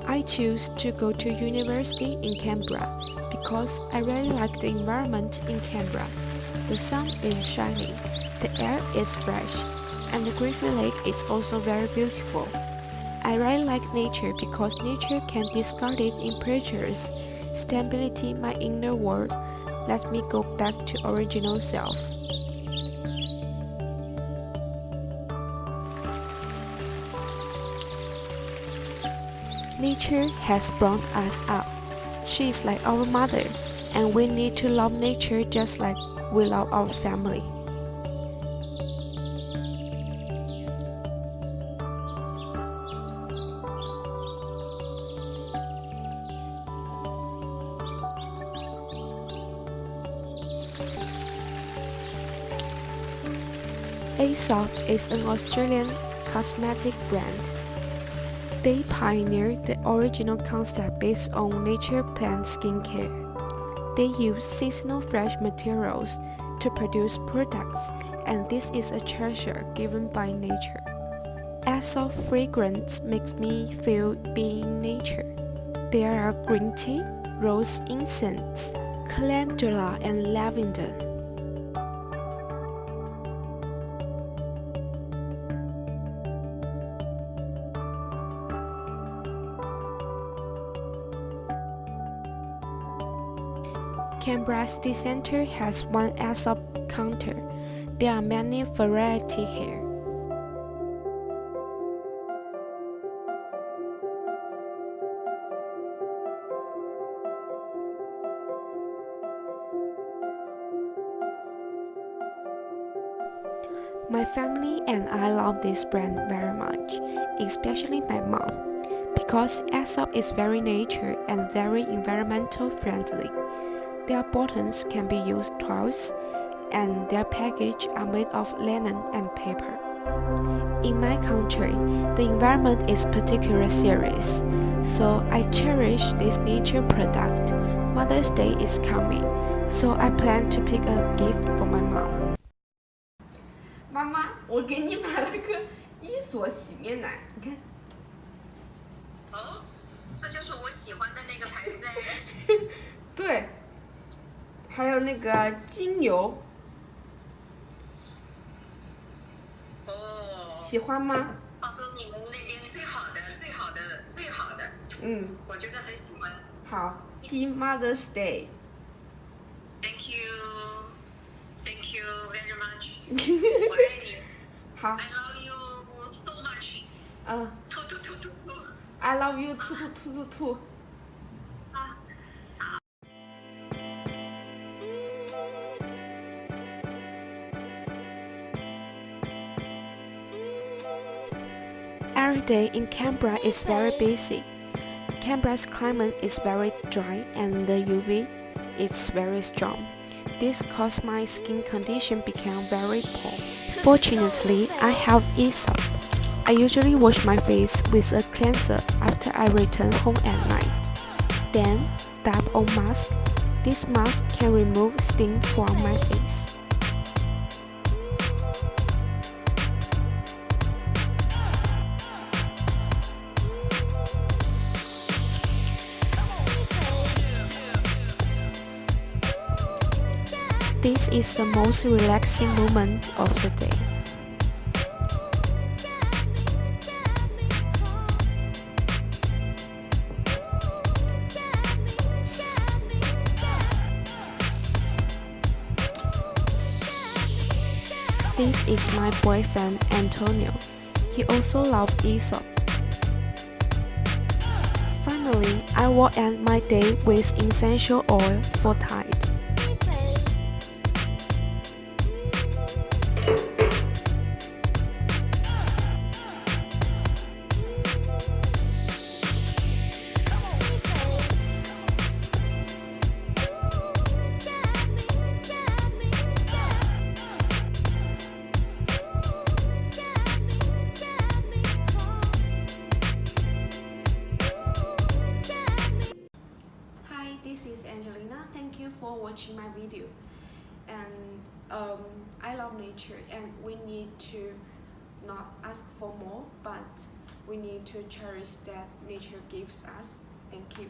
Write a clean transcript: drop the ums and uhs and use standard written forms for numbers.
I choose to go to university in Canberra because I really like the environment in Canberra. The sun is shining, the air is fresh, and the Griffith Lake is also very beautiful. I really like nature because nature can discard its imperatives, stability my inner world, let me go back to original self. Nature has brought us up. She is like our mother, and we need to love nature just like we love our family. Aesop is an Australian cosmetic brand. They pioneered the original concept based on nature plant skincare. They use seasonal fresh materials to produce products, and this is a treasure given by nature. Aesop fragrance makes me feel being in nature. There are green tea, rose incense, calendula, and lavender. Canberra City Centre has one Aesop counter. There are many variety here. My family and I love this brand very much, especially my mom, because Aesop is very nature and very environmental friendly. Their buttons can be used twice, and their package are made of linen and paper. In my country, the environment is particularly serious, so I cherish this nature product. Mother's Day is coming, so I plan to pick a gift for my mom. 妈妈，我给你买了个伊索洗面奶，你看。哦，这就是我喜欢的那个牌子哎。对。还有那个精油。哦。喜欢吗？澳洲你们那边最好的。我觉得很喜欢。好 ，Happy Mother's Day。Thank you very much 。我爱你。好。I love you so much。兔。I love you too。Every day in Canberra is very busy. Canberra's climate is very dry and the UV is very strong. This caused my skin condition become very poor. Fortunately, I have Aesop. I usually wash my face with a cleanser after I return home at night. Then, dab on mask. This mask can remove stain from my face. This is the most relaxing moment of the day. This is my boyfriend Antonio. He also loves Aesop. Finally, I will end my day with essential oil for Tide. Thank you for watching my video. And I love nature, and we need to not ask for more, but we need to cherish that nature gives us. Thank you.